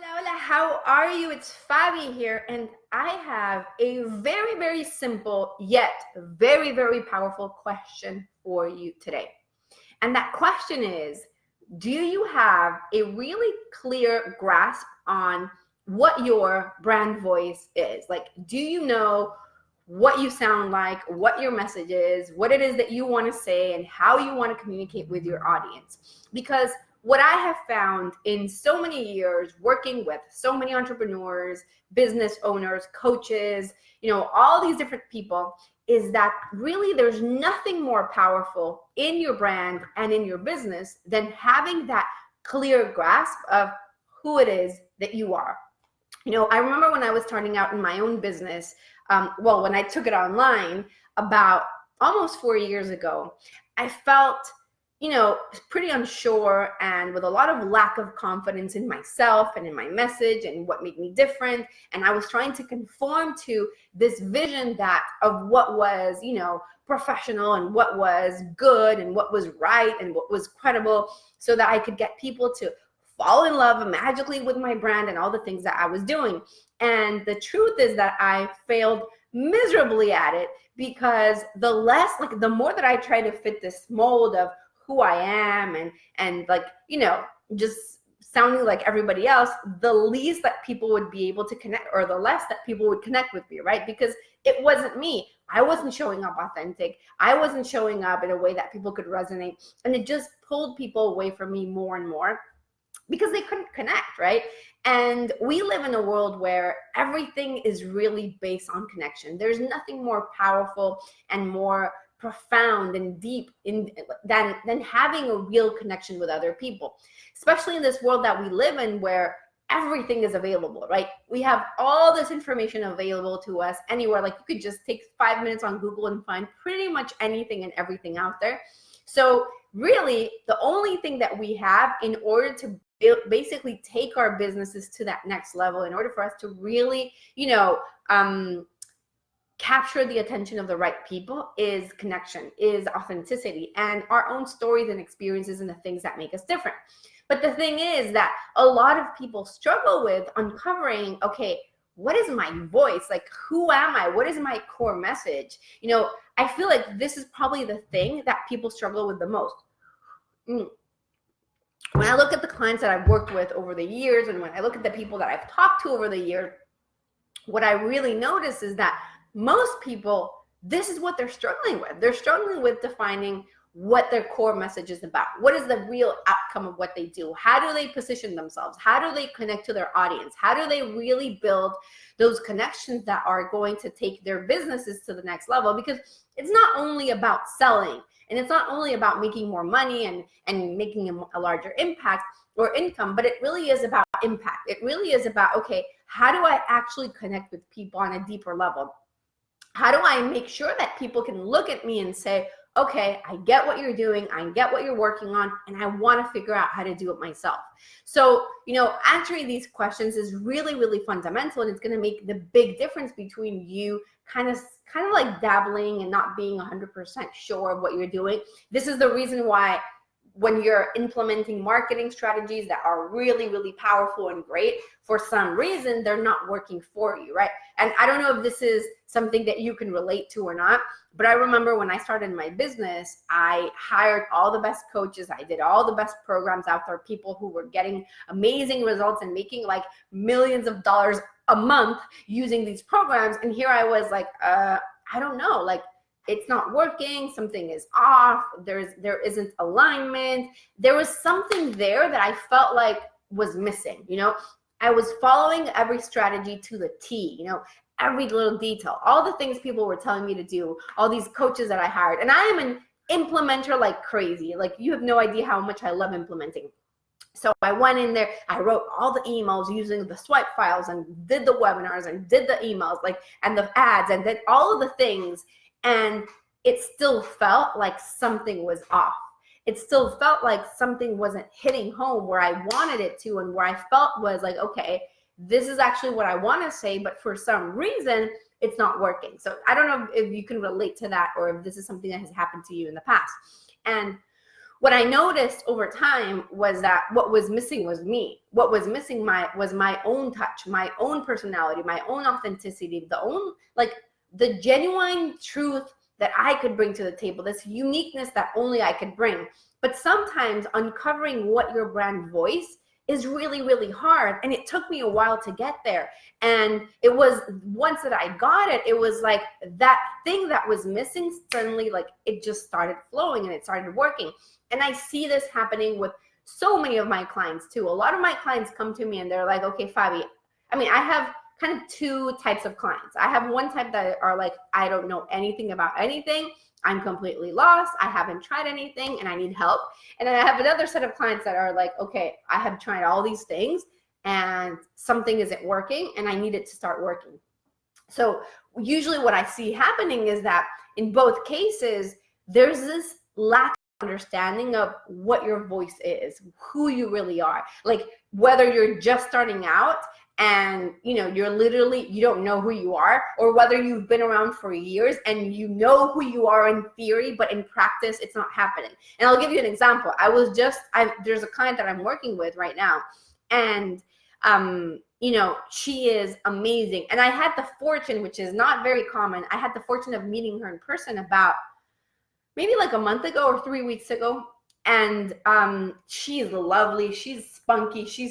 Hola, hola, how are you? It's Fabi here, and I have a very, very simple yet very, very powerful question for you today. And that question is, do you have a really clear grasp on what your brand voice is? Like, do you know what you sound like, what your message is, what it is that you want to say, and how you want to communicate with your audience? Because what I have found in so many years working with so many entrepreneurs, business owners, coaches, all these different people, is that really there's nothing more powerful in your brand and in your business than having that clear grasp of who it is that you are. I remember when I was starting out in my own business, when I took it online about almost 4 years ago, I felt pretty unsure and with a lot of lack of confidence in myself and in my message and what made me different. And I was trying to conform to this vision of what was, professional and what was good and what was right and what was credible, so that I could get people to fall in love magically with my brand and all the things that I was doing. And the truth is that I failed miserably at it, because the more that I try to fit this mold of who I am and just sounding like everybody else, the least that people would be able to connect, or the less that people would connect with me, right? Because it wasn't me. I wasn't showing up authentic. I wasn't showing up in a way that people could resonate. And it just pulled people away from me more and more, because they couldn't connect, right? And we live in a world where everything is really based on connection. There's nothing more powerful and more profound and deep than having a real connection with other people, especially in this world that we live in, where everything is available, right? We have all this information available to us anywhere. Like, you could just take 5 minutes on Google and find pretty much anything and everything out there. So really, the only thing that we have in order to basically take our businesses to that next level, in order for us to really, capture the attention of the right people, is connection, is authenticity, and our own stories and experiences and the things that make us different. But the thing is that a lot of people struggle with uncovering, okay, what is my voice? Like, who am I? What is my core message? I feel like this is probably the thing that people struggle with the most. When I look at the clients that I've worked with over the years, and when I look at the people that I've talked to over the year, what I really notice is that most people, this is what they're struggling with. They're struggling with defining what their core message is about. What is the real outcome of what they do? How do they position themselves? How do they connect to their audience? How do they really build those connections that are going to take their businesses to the next level? Because it's not only about selling, and it's not only about making more money and making a larger impact or income, but it really is about impact. It really is about, okay, how do I actually connect with people on a deeper level? How do I make sure that people can look at me and say, okay, I get what you're doing, I get what you're working on, and I want to figure out how to do it myself. So, answering these questions is really, really fundamental, and it's going to make the big difference between you kind of like dabbling and not being 100% sure of what you're doing. This is the reason why when you're implementing marketing strategies that are really, really powerful and great, for some reason, they're not working for you, right? And I don't know if this is something that you can relate to or not, but I remember when I started my business, I hired all the best coaches. I did all the best programs out there, people who were getting amazing results and making like millions of dollars a month using these programs. And here I was like, I don't know, like, it's not working, something is off, there isn't alignment. There was something there that I felt like was missing. I was following every strategy to the T, every little detail, all the things people were telling me to do, all these coaches that I hired. And I am an implementer like crazy. Like, you have no idea how much I love implementing. So I went in there, I wrote all the emails using the swipe files and did the webinars and did the emails, and the ads and did all of the things. And it still felt like something was off. It still felt like something wasn't hitting home where I wanted it to, and where I felt was like, okay, this is actually what I want to say, but for some reason, it's not working. So I don't know if you can relate to that, or if this is something that has happened to you in the past. And what I noticed over time was that what was missing was me. What was missing was my own touch, my own personality, my own authenticity, the genuine truth that I could bring to the table, this uniqueness that only I could bring. But sometimes uncovering what your brand voice is really, really hard. And it took me a while to get there. And it was once that I got it, it was like that thing that was missing, suddenly like it just started flowing and it started working. And I see this happening with so many of my clients too. A lot of my clients come to me and they're like, okay, Fabi, I have kind of two types of clients. I have one type that are like, I don't know anything about anything. I'm completely lost. I haven't tried anything and I need help. And then I have another set of clients that are like, okay, I have tried all these things and something isn't working and I need it to start working. So usually what I see happening is that in both cases, there's this lack of understanding of what your voice is, who you really are. Like whether you're just starting out and you don't know who you are, or whether you've been around for years and you know who you are in theory, but in practice it's not happening. And I'll give you an example. There's a client that I'm working with right now, and she is amazing. And I had the fortune, which is not very common, I had the fortune of meeting her in person about maybe like a month ago or 3 weeks ago. And she's lovely, she's spunky, she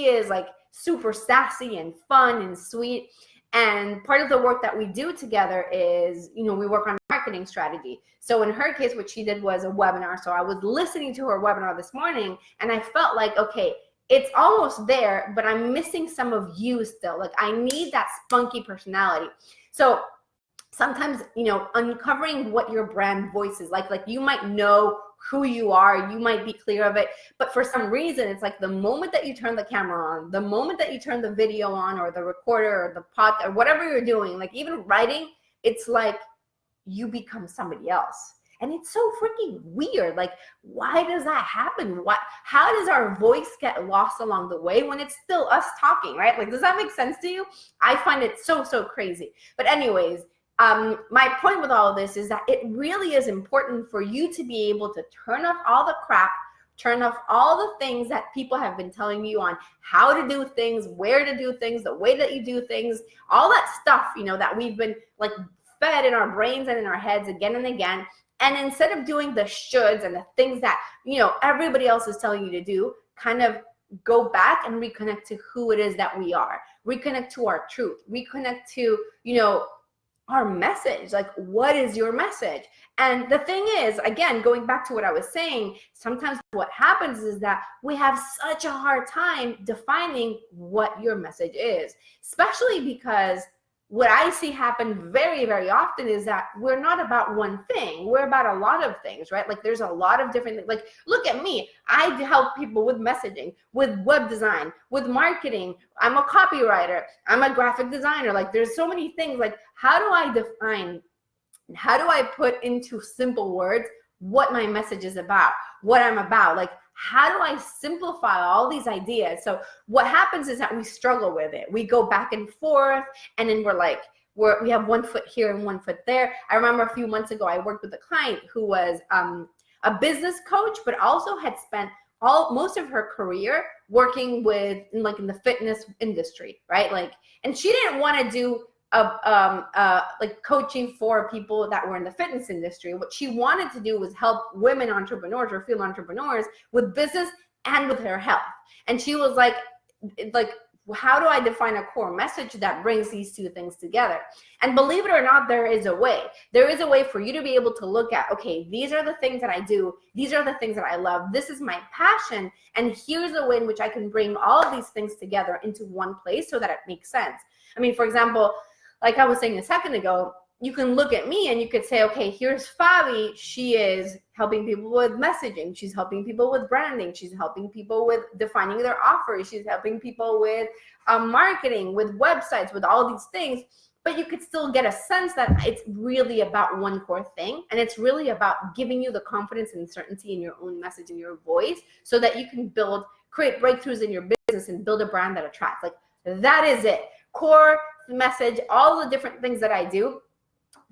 is like super sassy and fun and sweet. And part of the work that we do together is, we work on marketing strategy. So in her case, what she did was a webinar. So I was listening to her webinar this morning and I felt like, okay, it's almost there, but I'm missing some of you still. Like I need that spunky personality. So sometimes, uncovering what your brand voice is like you might know who you are, you might be clear of it, but for some reason, it's like the moment that you turn the camera on, the moment that you turn the video on or the recorder or the podcast or whatever you're doing, like even writing, it's like you become somebody else. And it's so freaking weird. Like, why does that happen? How does our voice get lost along the way when it's still us talking, right? Like, does that make sense to you? I find it so crazy. But anyways, my point with all of this is that it really is important for you to be able to turn off all the crap, turn off all the things that people have been telling you on how to do things, where to do things, the way that you do things, all that stuff, that we've been like fed in our brains and in our heads again and again. And instead of doing the shoulds and the things that, everybody else is telling you to do, kind of go back and reconnect to who it is that we are, reconnect to our truth, reconnect to, our message. Like, what is your message? And the thing is, again, going back to what I was saying, sometimes what happens is that we have such a hard time defining what your message is, especially because what I see happen very, very often is that we're not about one thing. We're about a lot of things, right? Like there's a lot of different things. Like, look at me. I help people with messaging, with web design, with marketing. I'm a copywriter. I'm a graphic designer. Like there's so many things. Like, how do I define, how do I put into simple words what my message is about, what I'm about? Like, how do I simplify all these ideas? So what happens is that we struggle with it. We go back and forth, and then we have one foot here and one foot there. I remember a few months ago, I worked with a client who was a business coach, but also had spent most of her career working in the fitness industry, right? Like, and she didn't want to do like coaching for people that were in the fitness industry. What she wanted to do was help women entrepreneurs or female entrepreneurs with business and with their health. And she was like, how do I define a core message that brings these two things together? And believe it or not, there is a way. There is a way for you to be able to look at, okay, these are the things that I do. These are the things that I love. This is my passion. And here's a way in which I can bring all of these things together into one place so that it makes sense. I mean, for example, like I was saying a second ago, you can look at me and you could say, okay, here's Fabi. She is helping people with messaging. She's helping people with branding. She's helping people with defining their offers. She's helping people with marketing, with websites, with all these things. But you could still get a sense that it's really about one core thing. And it's really about giving you the confidence and certainty in your own message and your voice so that you can create breakthroughs in your business and build a brand that attracts. Like, that is it. Core message, all the different things that I do,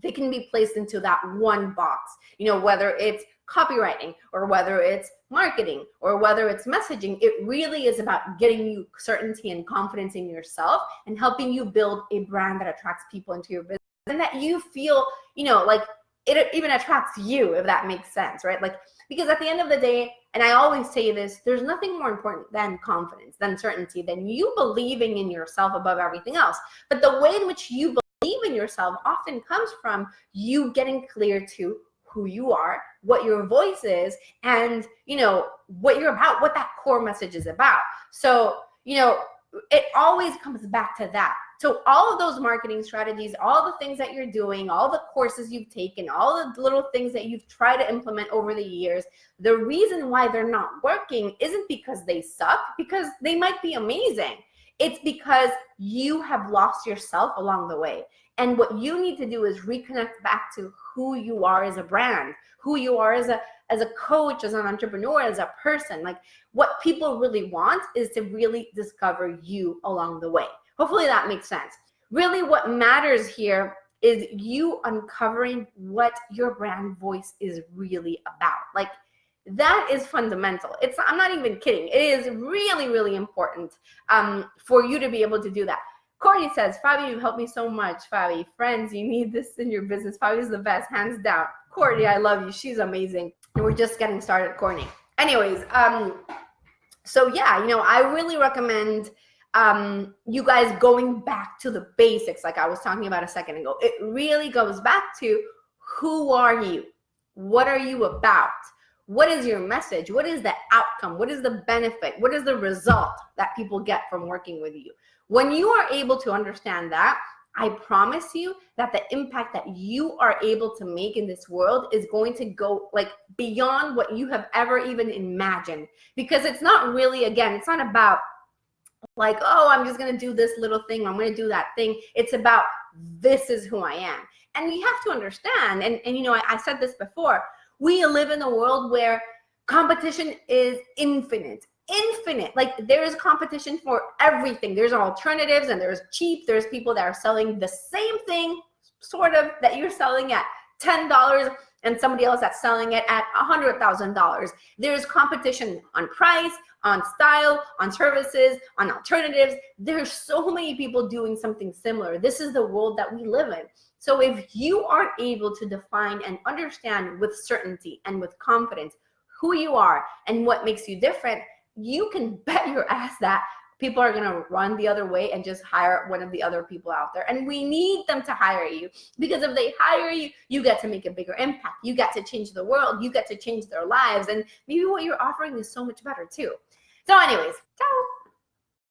they can be placed into that one box, whether it's copywriting, or whether it's marketing, or whether it's messaging, it really is about getting you certainty and confidence in yourself and helping you build a brand that attracts people into your business and that you feel, like it even attracts you, if that makes sense, right? Like, because at the end of the day, and I always say this, there's nothing more important than confidence, than certainty, than you believing in yourself above everything else. But the way in which you believe in yourself often comes from you getting clear to who you are, what your voice is, and, what you're about, what that core message is about. So, it always comes back to that. So all of those marketing strategies, all the things that you're doing, all the courses you've taken, all the little things that you've tried to implement over the years, the reason why they're not working isn't because they suck, because they might be amazing. It's because you have lost yourself along the way. And what you need to do is reconnect back to who you are as a brand, who you are as a coach, as an entrepreneur, as a person. Like, what people really want is to really discover you along the way. Hopefully that makes sense. Really, what matters here is you uncovering what your brand voice is really about. Like, that is fundamental. I'm not even kidding. It is really, really important for you to be able to do that. Courtney says, Fabi, you've helped me so much. Fabi, friends, you need this in your business. Fabi is the best, hands down. Courtney, I love you. She's amazing. And we're just getting started, Courtney. Anyways, so yeah, I really recommend you guys going back to the basics, like I was talking about a second ago. It really goes back to, who are you? What are you about? What is your message? What is the outcome? What is the benefit? What is the result that people get from working with you? When you are able to understand that, I promise you that the impact that you are able to make in this world is going to go like beyond what you have ever even imagined. Because it's not really, again, it's not about like, oh, I'm just going to do this little thing, I'm going to do that thing. It's about, this is who I am. And you have to understand, and I said this before, we live in a world where competition is infinite. Like, there is competition for everything. There's alternatives, and there's cheap. There's people that are selling the same thing, sort of, that you're selling at $10, and somebody else that's selling it at $100,000. There's competition on price, on style, on services, on alternatives. There's so many people doing something similar. This is the world that we live in. So if you are able to define and understand with certainty and with confidence who you are and what makes you different, you can bet your ass that people are going to run the other way and just hire one of the other people out there. And we need them to hire you, because if they hire you, you get to make a bigger impact. You get to change the world. You get to change their lives. And maybe what you're offering is so much better too. So anyways,